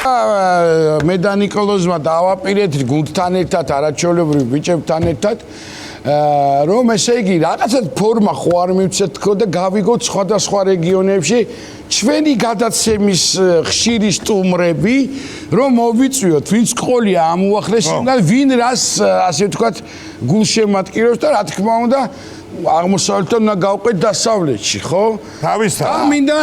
მე და ნიკოლოზმა დავაპირეთ გუნდთან ერთად, არაჩვეულებრივ ბიჭებთან ერთად, რომ ესე იგი რაღაცა ფორმა ხო არ მივცეთ თქო და გავიგოთ სხვადასხვა რეგიონებში ჩვენი გადაცემის ხშირი სტუმრები, რომ მოვიწვიოთ, ვინც ყოლია ამ უახლესიდან, ვინ რას ასე ვთქვათ გულშემატკივრებს და რა თქმა უნდა აღმოსავლეთთან უნდა გავყვეთ დასავლეთში, ხო? თავისთავად. და მინდა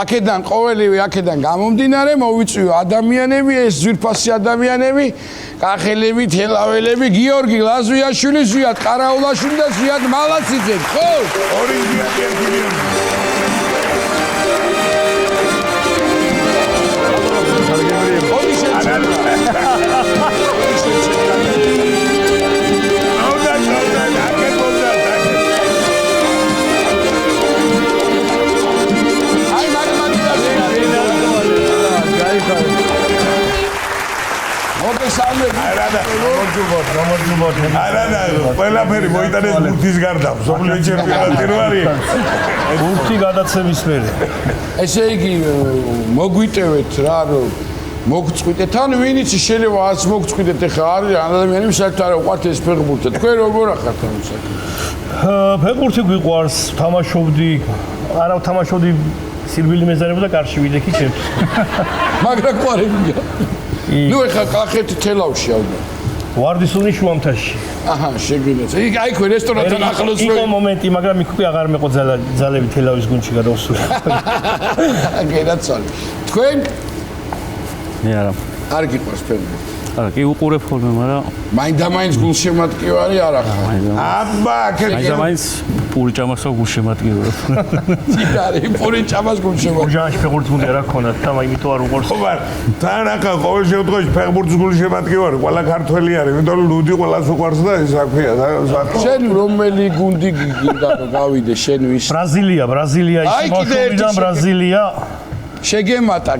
აქედან ყოველივე აქედან გამომდინარე მოვიწვიო ადამიანები, ეს ძვირფასი ადამიანები, კახელები, თელაველები, გიორგი ლაზვიაშვილი, ზვიად ყარაულაშვილი და ზვიად მალაციძე, ხო? ორი ზვიადი ერთი გიორგი. არა, ყველაფერი მოიტანეს ბურთის გარდა, მსოფლიო ჩემპიონატი რო არის. ბურთი გადაცემის მერე. ესე იგი მოგვიტევეთ რა, რომ მოგწყვიტეთ, ან ვინიც შეიძლება არც მოგწყვიტეთ, ეხლა არის ადამიანები საერთოდ არ უყვართ ეს ფეხბურთი. თქვენ როგორ ახართ ამ საქმეს? ფეხბურთი გვიყვარს, თამაშობდი, არა თამაშობდი სირბილი მეზარებოდა კარში ვიდექი ჩემთვის. მაგრამ ყარებია. ნუ ეხლა კახეთი თელავში ალბათ. ვარდისუნის შუამთაში. აჰა, შეგვინეც. აი ქვე რესტორანთან ახლოს იყო მომენტი, მაგრამ იქ აღარ მეყო ძალები თელავის გუნდში გადავსული. გენაცვალე. თქვენ მე არა. არ გიყვარს ფეხბურთი. არა, კი უყურებ ხოლმე, მაგრამ მაინდა-მაინც გულშემატკივარი არ ახარ. აბა, მაინდა-მაინც პური ჭამასო გულშემატკივარ. ციარი, პური ჭამას გულშემატკივარი. ორჟანში ფეხბურთი უნდა რა ქონათ და იმიტომ არ უყურს. ხომ არ, თან ახლა ყოველ შემთხვევაში ფეხბურთის გულშემატკივარი ყველა ქართველი არის, იმიტომ რომ ლუდი ყველას უყვარს და ეს აქვია და შენ რომელი გუნდი გინდა რომ გავიდე შენ ვის? ბრაზილია ის მოშობიდან ბრაზილია. შეგემატა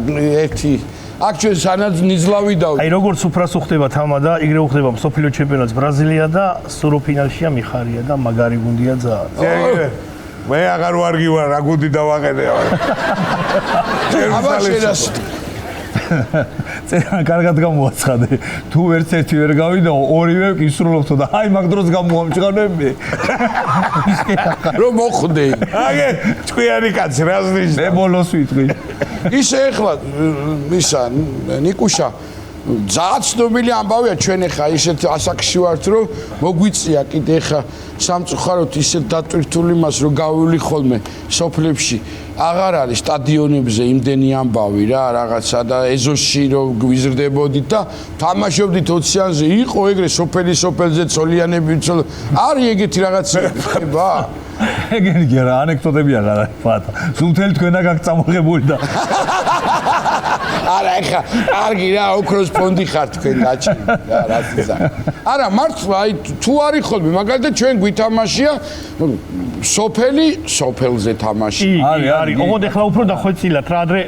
ერთი აქ ჩვენ სანაც ნიძლავი დავდი. აი როგორც უფრას უხდება თამა და იგრე უხდება მსოფლიო ჩემპიონატს ბრაზილია და სულოფინალშია მიხარია და მაგარი გუნდია ძალიან. მე აღარ ვარ გივარ რა გუნდი დავაყენე. აბა შენას წერა კარგად გამოაცხადე. თუ ერთ-ერთი ვერ გავიდა, ორივე კისრულობთო და აი მაგ დროს გამოამჭყანები. რომ მოხვდე. აგე ჭკვიანი კაცი რა ზნის. მე ბოლოს ვიტყვი. ისე ეხლა ისა ნიკუშა ძალიან ცნობილი ამბავია ჩვენ ეხლა ისეთ ასაკში ვართ რომ მოგვიწია კიდე ეხლა სამწუხაროდ ისეთ დატვირთული მას რომ გავული ხოლმე სოფლებში აღარ არის სტადიონებზე იმდენი ამბავი რა რაღაცა და ეზოში რომ გვიზრდებოდით და თამაშობდით ოციანზე იყო ეგრე სოფელზე ცოლიანები არის ეგეთი რაღაცები ხება ეგენი რა ანეკდოტები აღარ არის ფატა სულთელი თქვენა გაგწამოღებული და არა ეხა კარგი რა ოქროს ფონდი ხარ თქვენ გაჩი რა რაც ისა არა მართლა აი თუ არის ხოლმე მაგალითად ჩვენ გვითამაშია სოფელზე თამაში არის ოღონდ ეხლა უფრო დახვეწილად რა ადრე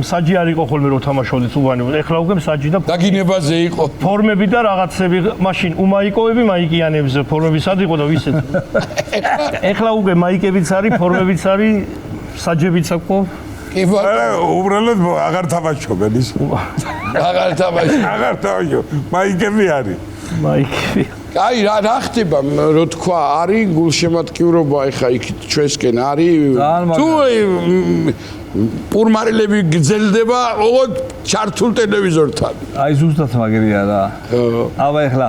მსაჯი არ იყო ხოლმე რომ თამაშობდით უბანი ეხლა უკვე მსაჯი და დაგინებაზე იყო ფორმები და რაღაცები მაშინ უმაიკოები მაიკიანებზე ფორმები სად იყო და ვისეთ ეხლა უკვე მაიკებიც არის ფორმებიც არის საჯებიც აქვს არა უბრალოდ აღარ თამაშობენ ის აღარ თამაშობ მაიკები არის მაიკები აი რა ხდება რო თქვა არის გულშემატკივრობა ეხა იქ ჩვენსკენ არის თუ პურმარილები გძელდება ოღონდ ჩართულ ტელევიზორთან აი ზუსტად მაგერია რა აბა ეხლა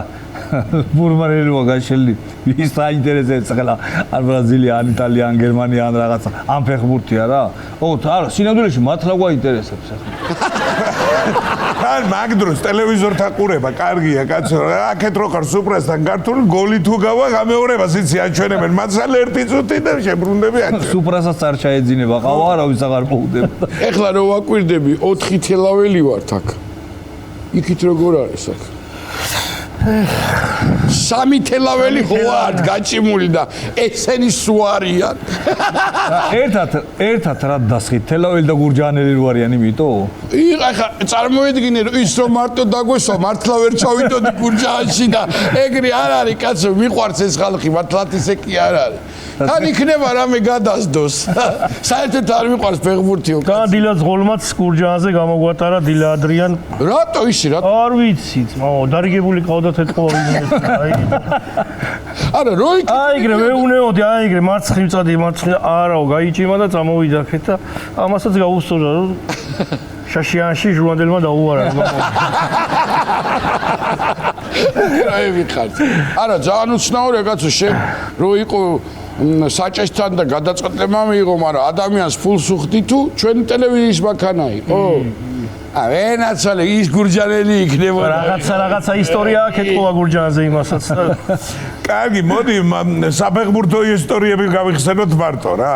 პურმარილოა გაშელი ვის საინტერესებს ახლა ან ბრაზილია ან იტალია ან გერმანია ან რაღაცა ამ ფეხბურთია რა ოღონდ არა სინამდვილეში მათ რა გვაინტერესებს ახლა ან მაგ დროს ტელევიზორთან ყურება კარგია კაცო აქეთ რო ხარ სუპრასთან გართული გოლი თუ გავა გამეორებას იცი აჩვენებენ მაცალე ერთი წუთი და შებრუნდები აქ სუპრასაც არ ჩაეძინება ყავა არავის აღარ მოუდება ეხლა რო ვაკვირდები 4 თელაველი ვართ აქ იქით როგორ არის აქ 3 თელაველი ხوارთ გაჭიმული და ესენი სუარიან ერთად რა დასხით თელაველი და გურჯაანელი რო არიან იმიტომ ეხა წარმოედგინე რომ ის რომ მარტო დაგვესვა მართლა ვერ ჩავიდოდი გურჯაანში და ეგრე არ არის კაცო მიყვარს ეს ხალხი მართლაც ისე კი არ არის თან იქნება რამე გადასდოს. საერთოდ არ მიყვარს ფეხბურთიო. გადილა ზღოლმაც გურჯაანზე გამოგვატარა დილა ადრიან. რატო ისი რა? არ ვიცი, დარიგებული ყავდათ ეთყორი. არა, როიქ. აიგრე მეუნეოდი, აიგრე მარცხნივ არაო, გაიჭიმა და წამოვიდა აქეთ და ამასაც გაუსწორდა, რომ შაშიანში ჟურნალისტმა დაუარა. აი ვიხარ. არა, ძალიან უცნაური კაცო, შენ რო იყო საჭესთან და გადაწყვეტილება მიიღო, მაგრამ ადამიანს ფულს უხდი თუ ჩვენი ტელევიზიის მანქანა იყო. ვენაცალე ის გურჯანელი იქნებოდა. რაღაცა ისტორია აქ ეთყობა გურჯაანზე იმასაც. კარგი, მოდი საფეხბურთო ისტორიები გავიხსენოთ მარტო რა.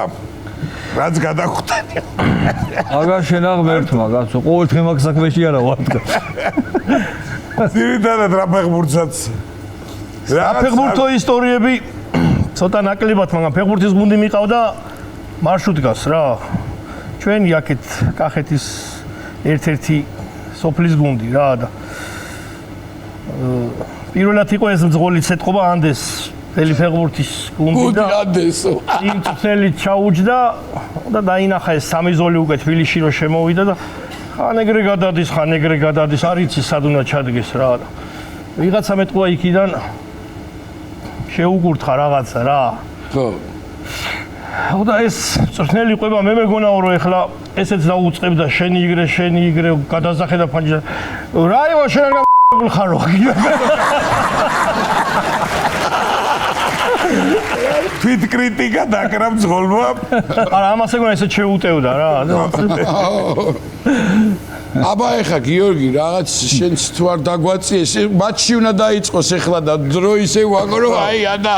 რაც გადახვდები. აგარ შენ აღმერთმა კაცო, ყოველდღე მაგ საქმეში არა ვარ. ძირითადად რა ფეხბურთსაც. საფეხბურთო ისტორიები ცოტა ნაკლებად, მაგრამ ფეხბურთის გუნდი მიყავდა მარშრუტკას რა. ჩვენი აქეთ კახეთის ერთ-ერთი სოფლის გუნდი რა და პირველად იყო ეს მძღოლიც ეთყობა ანდეს თელი ფეხბურთის გუნდი და ანდესო. იმ წელით ჩაუჯდა და დაინახა ეს სამიზოლი უკვე თბილისში რო შემოვიდა და ხან ეგრე გადადის, არ იცი სად უნდა ჩადგეს რა და ვიღაცა მეტყვა იქიდან შეუგურთხა რაღაცა რა. ხო. და ეს წვრთნელი ყვება მე მეგონაო რომ ეხლა ესეც დაუწყებდა შენი იგრე გადაზახე და ფანჯა რაიო შენ არ ხარო. თვით კრიტიკა დაკრა მძღოლმა. არა ამას ეგონა ესე შეუტევდა რა. აბა ეხა გიორგი რაღაც შენც თუ არ დაგვაწიეს მატჩი უნდა დაიწყოს ეხლა და დრო ისე ვაგორო აი ადა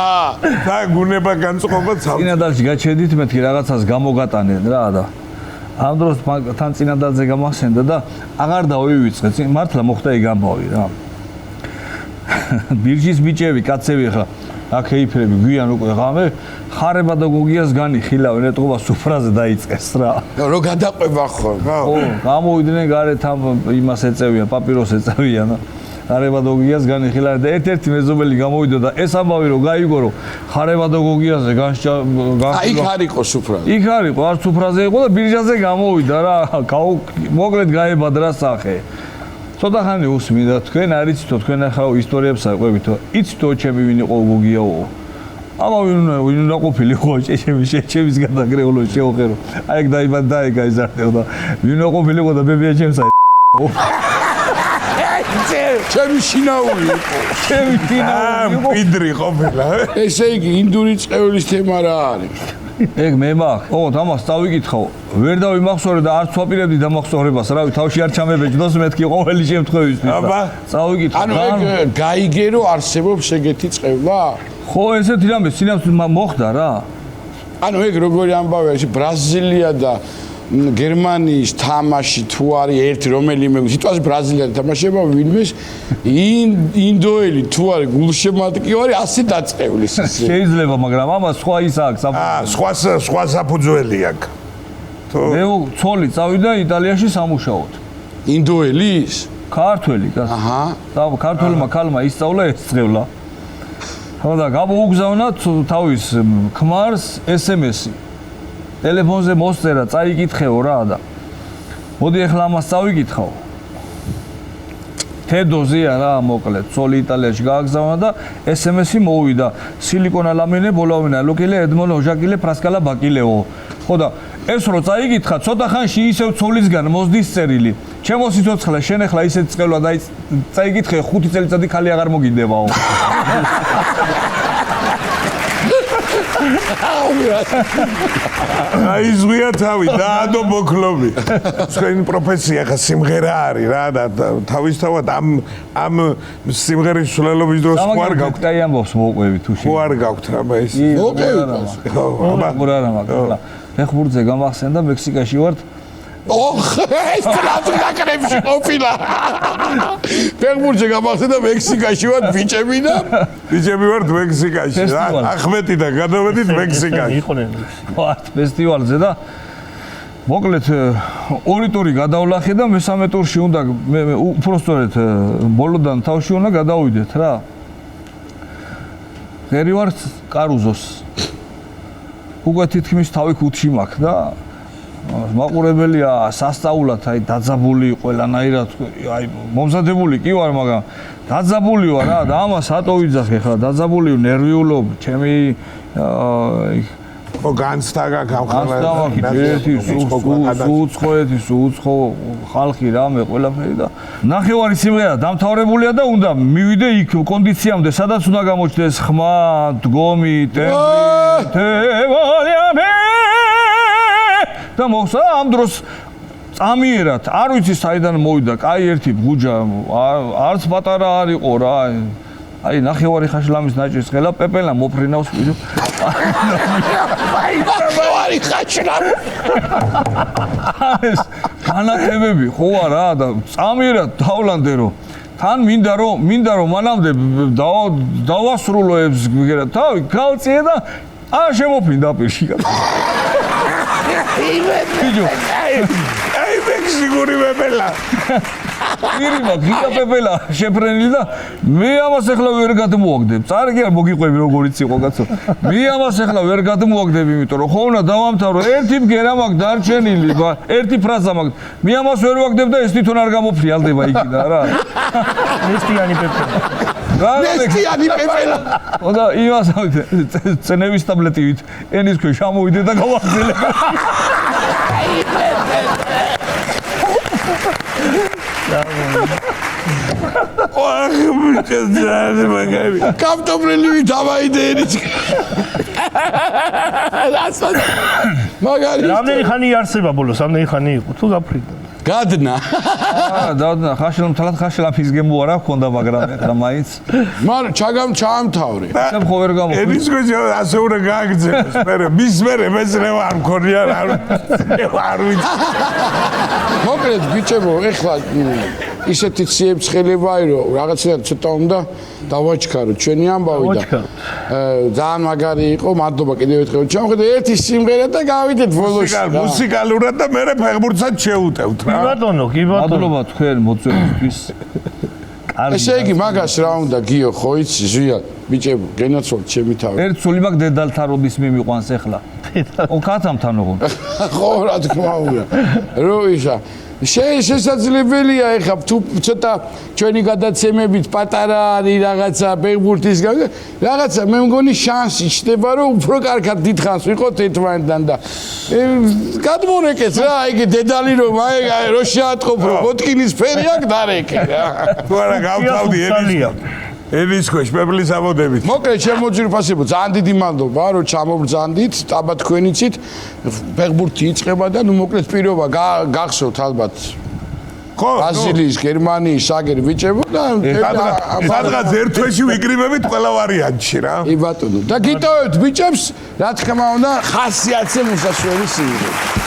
და გუნება განწყობა ცალ. წინადალში გაჩედით მეთქი რაღაცას გამოგატანენ რა და ამ დროს თან წინადალზე გამახსენდა და აღარ დავივიწყე მართლა მოხდა ეგ ამბავი რა. ბირჟის ბიჭები კაცები ხა აქ ეიფრები გვიან უკვე ღამე ხარება და გოგიას განიხილავენ ეთყობა სუფრაზე დაიწყეს რა. რო გადაყვება ხო? ხო, გამოვიდნენ გარეთ ამ იმას ეწევიან, პაპიროს ეწევიან. ხარება და გოგიას განიხილავენ და ერთ-ერთი მეზობელი გამოვიდა და ეს ამბავი რომ გაიგო რომ ხარება და გოგიაზე აი იქ არ იყო სუფრაზე. იქ არ იყო, არ სუფრაზე იყო და ბირჟაზე გამოვიდა რა. მოკლედ გაებადრა სახე. ცოტა ხანი უსმინდა თქვენ არ იცითო თქვენ ახლა ისტორიებს აყვებითო იცითო ჩემი ვინ იყო გოგიაო ამა ვინ უნდა ყოფილიყო ჩემის გადაგრეულო შეოხერო აი ეგ დაიბადა ეგ გაიზარდეოდა ვინ უნდა ყოფილიყო და ბებია ჩემს ჩემი შინაური იყო ჩემი შინაური იყო პიდრი ყოფილა ესე იგი ინდური წყევლის თემა რა არის ეგ მე მაგ ოღონდ ამას დავიკითხავ ვერ დავიმახსოვრე და არც ვაპირებდი დამახსოვრებას რავი თავში არ ჩამებეჭდოს მეთქი ყოველი შემთხვევისთვის აბა წავიკითხავ ანუ ეგ გაიგე რომ არსებობს ეგეთი წყევლა ხო ესეთი რამე სინამდვილეს მოხდა რა ანუ ეგ როგორი ამბავია ეს ბრაზილია და გერმანიის თამაში თუ არის ერთი რომელიმე სიტუაცია ბრაზილიაში თამაშება ვინმეს ინდოელი თუ არის გულშემატკივარი ასე დაწყევლის შეიძლება მაგრამ ამას სხვა ის აქვს სხვა საფუძველი აქვს მე ცოლი წავიდა იტალიაში სამუშაოდ ინდოელის ქართველი კაცი და ქართველმა ქალმა ისწავლა ეს წყევლა ხო და გამოუგზავნა თავის ქმარს SMS-ი ტელეფონზე მოსწერა, წაიკითხეო რა და. მოდი ახლა ამას წავიკითხავ. თედოზია რა მოკლედ, ცოლი იტალიაში გააგზავნა და SMS-ი მოვიდა. სილიკონა ლამინე ბოლავინა ლოკილე ედმონო ჟაკილე ფრასკალა ბაკილეო. ხო და ეს რო წაიკითხა, ცოტა ხანში ისევ ცოლისგან მოსდის წერილი. ჩემო სიცოცხლე შენ ახლა ისეთ წყევლა და წაიკითხე 5 წელიწადი ხალი აღარ მოგინდებაო. აი ზღია თავი დაადო მოკლობი თქვენი პროფესია ხა სიმღერა არის რა და თავისთავად ამ სიმღერის სულელობის დროს ხო არ გაქვთ აი ამბობს მოყვები თუ ხო არ გაქვთ რა ეს მოყვები ხო არა მაგრამ ფეხბურთზე გამახსენდა მექსიკაში ვართ ოხ ეს ტრანსფერებში ყოფილა ფეხბურთზე გამახსენდა მექსიკაში ვარ ბიჭები ვარ მექსიკაში რა ახმეტი და გადავედით მექსიკაში იყვნენ ვართ ფესტივალზე და მოკლედ ორი ტური გადავლახე და მესამე ტურში უნდა მე უпростоრეთ ბოლოდან თავში უნდა გადავიდეთ რა ღერი ვარ კარუზოს უკვე თითქმის თავი ქუდში მაქვს და მაყურებელია სასწაულად აი დაძაბული ყველანაირად აი მომზადებული კი ვარ მაგრამ დაძაბული ვარ რა და ამას ატოვიძახ ეხლა დაძაბული ნერვიულობ ჩემი განცდა გავხალა უცხო ხალხი რამე ყველაფერი და ნახევარი სიმღერა დამთავრებულია და უნდა მივიდე იქ კონდიციამდე სადაც უნდა გამოჩნდეს ხმა დგომი ტემპი და მოხსა ამ დროს წამიერად არ ვიცი საიდან მოვიდა კაი ერთი ბუჯა არც პატარა არ იყო რა აი ნახევარი ხაშლამის ნაჭრის ხელა პეპელა მოფრინავს ვიდეო ნახევარი ხაშლამი ეს განათებები ხო არა და წამიერად დავლანდე რომ თან მინდა რომ მანამდე დავასრულო ეს გერა თავი გავწიე და არ შემოფინდა პირში აი მექსიკური პეპელა პირიმა გიგა პეპელა შეფრენილი და მე ამას ახლა ვერ გადმოვაგდებ წარი კი არ მოგიყვები როგორიც იყო კაცო მე ამას ახლა ვერ გადმოვაგდებ იმიტომ რომ ხო უნდა დავამთავრო ერთი ბგერა მაქვს დარჩენილი ერთი ფრაზა მაქვს მე ამას ვერ ვაგდებ და ეს თვითონ არ გამოფრიალდება იქიდან რა ნესტიანი პეპელა ნესტიანი პეპელა და იმას წნევის ტაბლეტივით ენის ქვეშ ამოვიდე და გავაგზელე კავტობრელი დავაიდე ენის მაგარი რამდენი ხანი იარსება ბოლოს რამდენი ხანი იყო თუ გაფრინდა გადნა და ხაშლამ თალათ ხაშლამ ფიზგემო არა ქონდა მაგრამ ეხლა მაინც მაგრამ ჩაამთავრე სამ ხო ვერ გამო ენის ქვეშ ასე უნდა გააგზავნოს მე მის მერე მეცნე ვარ მქონია არ ვიცი მოკლედ ბიჭებო ეხლა ისეთი ციებ-ცხელებაა რომ რაღაცნაირად ცოტა უნდა დავაჩქარო ჩვენი ამბავი და ძალიან მაგარი იყო მადლობა კიდევ ერთხელ ჩამოხედე ერთი სიმღერა და გავიდეთ ბოლოს მუსიკალურად და მე ფეხბურთსაც შევუტევთ კი ბატონო მადლობა თქვენ მოწვევისთვის ესე იგი მაგას რა უნდა გიო ხო იცი ზვია ბიჭებო გენაცვალ ჩემი თავი ერთ სული მაგ დედალთან როდის მიმიყვანს ეხლა ო კაცამთან ოღონ ხო რა თქმა უნდა როიშა შესაძლებელია ეხლა თუ ცოტა ჩვენი გადაცემებით პატარა არის რაღაცა ფეხბურთის რაღაცა მე მგონი შანსი ჩდება რომ უფრო კარგად დიდხანს ვიყოთ ერთმანეთთან და გადმონეკეთ რა იგი დედალი რომ აი რო შეატყობ რომ ბოტკინის ფერი აქვს დარეკე რა თუ არა გავთავდი ენის ქვეშ პეპლის ამოდებით მოკლედ შემოძირფასებო ძალიან დიდი მადლობა რომ ჩამობრძანდით აბა თქვენიცით ფეხბურთი იწყება და ნუ მოკლედ პირობა გახსოვთ ალბათ ხო ბრაზილიის გერმანიის საგერ ბიჭებო და სადღაც ერთ თვეში ვიკრიბებით ყველა ვარიანტში რა ი ბატონო და გიტოვებთ ბიჭებს რა თქმა უნდა ხასიათზე მოსასვლელი სიმღერა